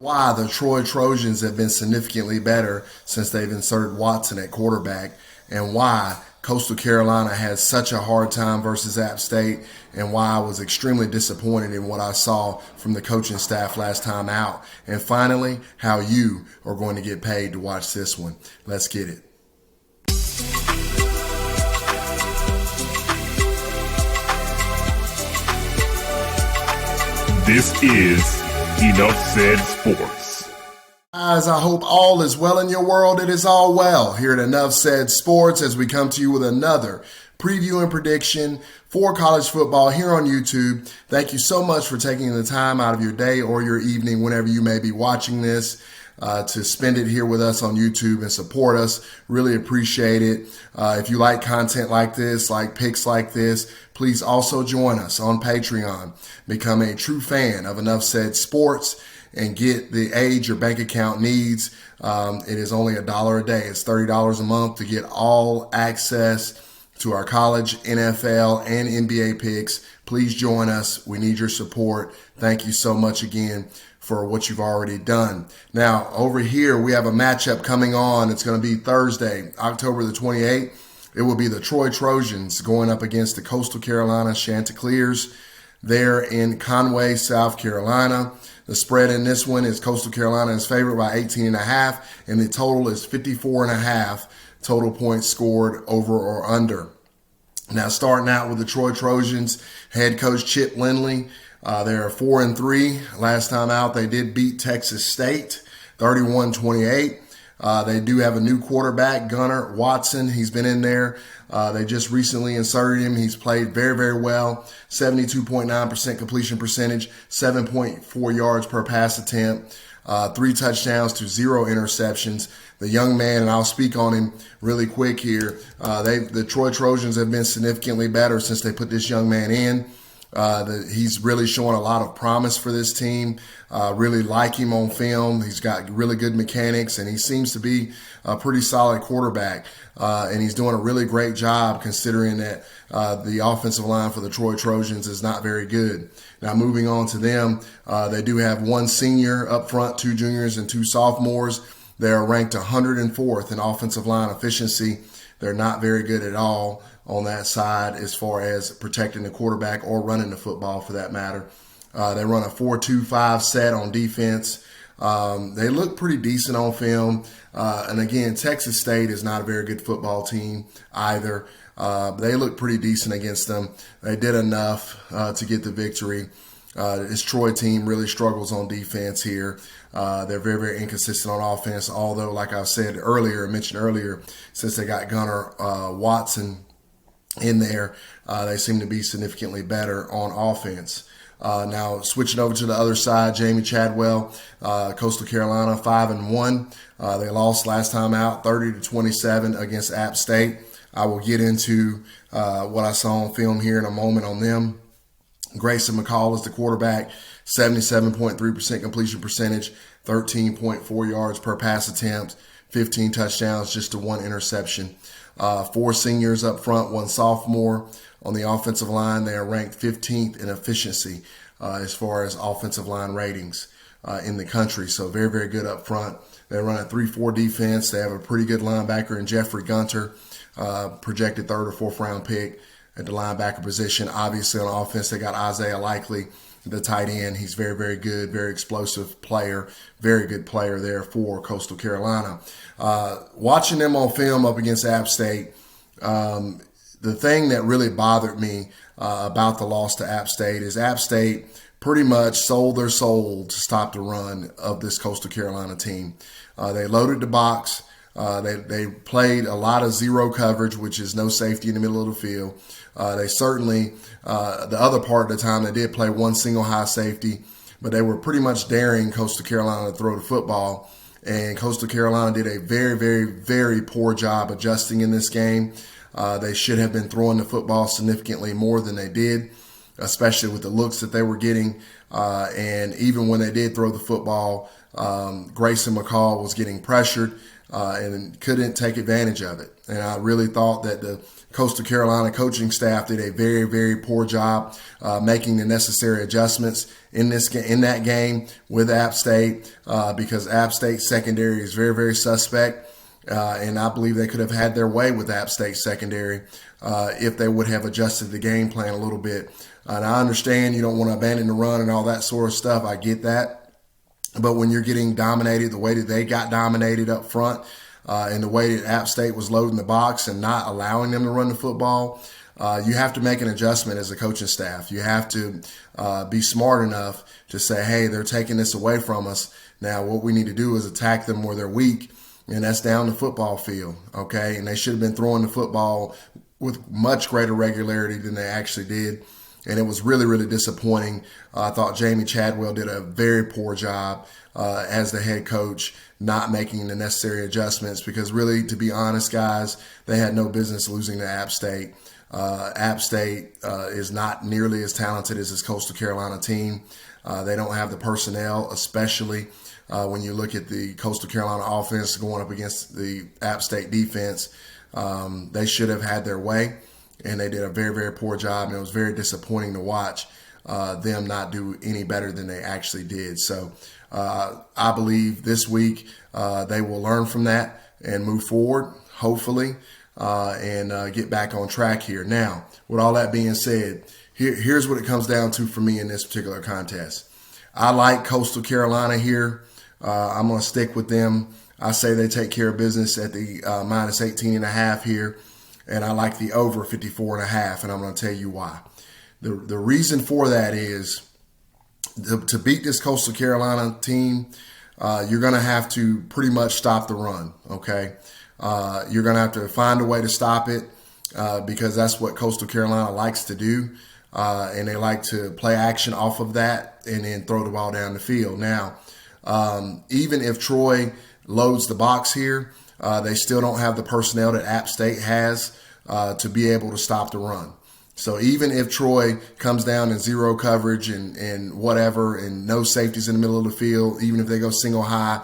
Why the Troy Trojans have been significantly better since they've inserted Watson at quarterback, and why Coastal Carolina had such a hard time versus App State, and why I was extremely disappointed in what I saw from the coaching staff last time out. And finally, how you are going to get paid to watch this one. Let's get it. This is Enough Said Sports. Guys, I hope all is well in your world. It is all well here at Enough Said Sports as we come to you with another preview and prediction for college football here on YouTube. Thank you so much for taking the time out of your day or your evening, whenever you may be watching this, to spend it here with us on YouTube and support us. Really appreciate it. If you like content like this, like picks like this, please also join us on Patreon. Become a true fan of Enough Said Sports and get the aid your bank account needs. It is only $1 a day. It's $30 a month to get all access to our college, NFL, and NBA picks. Please join us. We need your support. Thank you so much again for what you've already done. Now, over here, we have a matchup coming on. It's going to be Thursday, October the 28th. It will be the Troy Trojans going up against the Coastal Carolina Chanticleers there in Conway, South Carolina. The spread in this one is Coastal Carolina is favored by 18.5, and the total is 54.5 total points scored over or under. Now, starting out with the Troy Trojans, head coach Chip Lindley. They're 4-3. Last time out, they did beat Texas State 31-28. They do have a new quarterback, Gunnar Watson. He's been in there. They just recently inserted him. He's played very, very well. 72.9% completion percentage, 7.4 yards per pass attempt, 3 touchdowns to 0 interceptions. The young man, and I'll speak on him really quick here, the Troy Trojans have been significantly better since they put this young man in. He's really showing a lot of promise for this team. Really like him on film. He's got really good mechanics, and he seems to be a pretty solid quarterback. And he's doing a really great job considering that the offensive line for the Troy Trojans is not very good. Now, moving on to them, they do have 1 senior up front, 2 juniors, and 2 sophomores. They are ranked 104th in offensive line efficiency. They're not very good at all on that side as far as protecting the quarterback or running the football for that matter. They run a 4-2-5 set on defense. They look pretty decent on film. And again, Texas State is not a very good football team either. They look pretty decent against them. They did enough to get the victory. This Troy team really struggles on defense here. They're very, very inconsistent on offense, although, like I mentioned earlier, since they got Gunnar Watson in there, they seem to be significantly better on offense. Now, switching over to the other side, Jamie Chadwell, Coastal Carolina, 5-1. They lost last time out, 30-27 against App State. I will get into what I saw on film here in a moment on them. Grayson McCall is the quarterback, 77.3% completion percentage, 13.4 yards per pass attempt, 15 touchdowns, just to 1 interception. 4 seniors up front, 1 sophomore. On the offensive line, they are ranked 15th in efficiency as far as offensive line ratings in the country. So very, very good up front. They run a 3-4 defense. They have a pretty good linebacker in Jeffrey Gunter, projected 3rd or 4th round pick at the linebacker position. Obviously on offense, they got Isaiah Likely, the tight end. He's very, very good, very explosive player, very good player there for Coastal Carolina. Watching them on film up against App State, the thing that really bothered me about the loss to App State is App State pretty much sold their soul to stop the run of this Coastal Carolina team. They loaded the box. They played a lot of zero coverage, which is no safety in the middle of the field. They certainly, the other part of the time, they did play 1 single high safety, but they were pretty much daring Coastal Carolina to throw the football. And Coastal Carolina did a very, very, very poor job adjusting in this game. They should have been throwing the football significantly more than they did, especially with the looks that they were getting And even when they did throw the football, Grayson McCall was getting pressured and couldn't take advantage of it. And I really thought that the Coastal Carolina coaching staff did a very, very poor job making the necessary adjustments in that game with App State because App State secondary is very, very suspect. And I believe they could have had their way with App State secondary if they would have adjusted the game plan a little bit. And I understand you don't want to abandon the run and all that sort of stuff. I get that. But when you're getting dominated the way that they got dominated up front and the way that App State was loading the box and not allowing them to run the football, you have to make an adjustment as a coaching staff. You have to be smart enough to say, hey, they're taking this away from us. Now what we need to do is attack them where they're weak, and that's down the football field, okay? And they should have been throwing the football with much greater regularity than they actually did. And it was really, really disappointing. I thought Jamie Chadwell did a very poor job as the head coach, not making the necessary adjustments because really, to be honest, guys, they had no business losing to App State. App State is not nearly as talented as this Coastal Carolina team. They don't have the personnel, especially when you look at the Coastal Carolina offense going up against the App State defense. They should have had their way. And they did a very, very poor job, and it was very disappointing to watch them not do any better than they actually did. So I believe this week they will learn from that and move forward, hopefully, and get back on track here. Now, with all that being said, here's what it comes down to for me in this particular contest. I like Coastal Carolina here. I'm going to stick with them. I say they take care of business at the minus 18.5 here. And I like the over 54.5, and I'm going to tell you why. The reason for that is to beat this Coastal Carolina team, you're going to have to pretty much stop the run, okay? You're going to have to find a way to stop it because that's what Coastal Carolina likes to do, and they like to play action off of that and then throw the ball down the field. Now, even if Troy loads the box here, they still don't have the personnel that App State has to be able to stop the run. So even if Troy comes down in zero coverage and whatever and no safeties in the middle of the field, even if they go single high,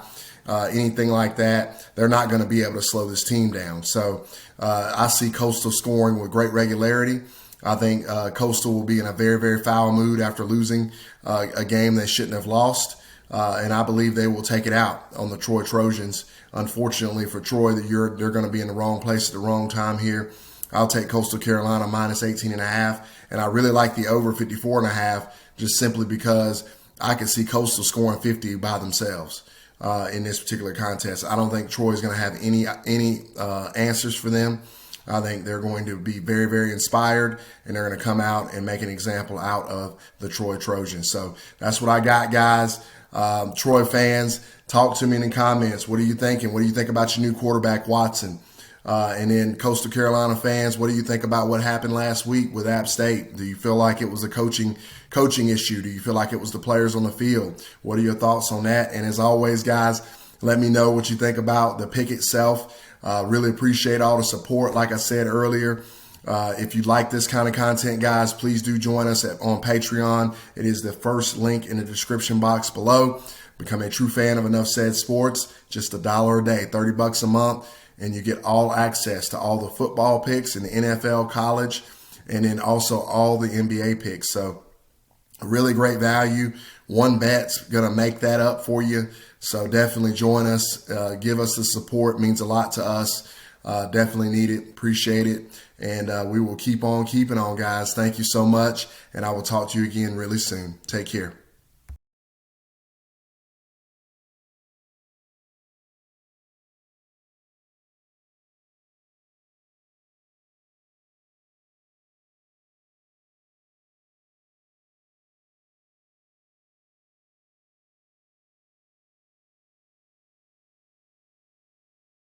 anything like that, they're not going to be able to slow this team down. So I see Coastal scoring with great regularity. I think Coastal will be in a very, very foul mood after losing a game they shouldn't have lost. And I believe they will take it out on the Troy Trojans. Unfortunately for Troy, they're going to be in the wrong place at the wrong time here. I'll take Coastal Carolina minus 18.5, and I really like the over 54.5 just simply because I could see Coastal scoring 50 by themselves in this particular contest. I don't think Troy's going to have any answers for them. I think they're going to be very, very inspired, and they're going to come out and make an example out of the Troy Trojans. So that's what I got, guys. Troy fans, talk to me in the comments. What are you thinking? What do you think about your new quarterback, Watson? And then Coastal Carolina fans, what do you think about what happened last week with App State? Do you feel like it was a coaching issue? Do you feel like it was the players on the field? What are your thoughts on that? And as always, guys, let me know what you think about the pick itself. Really appreciate all the support. Like I said earlier, if you like this kind of content, guys, please do join us on Patreon. It is the first link in the description box below. Become a true fan of Enough Said Sports. Just $1 a day, $30 a month. And you get all access to all the football picks in the NFL, college, and then also all the NBA picks. So really great value. One bet's going to make that up for you. So definitely join us. Give us the support. It means a lot to us. Definitely need it. Appreciate it. And we will keep on keeping on, guys. Thank you so much. And I will talk to you again really soon. Take care.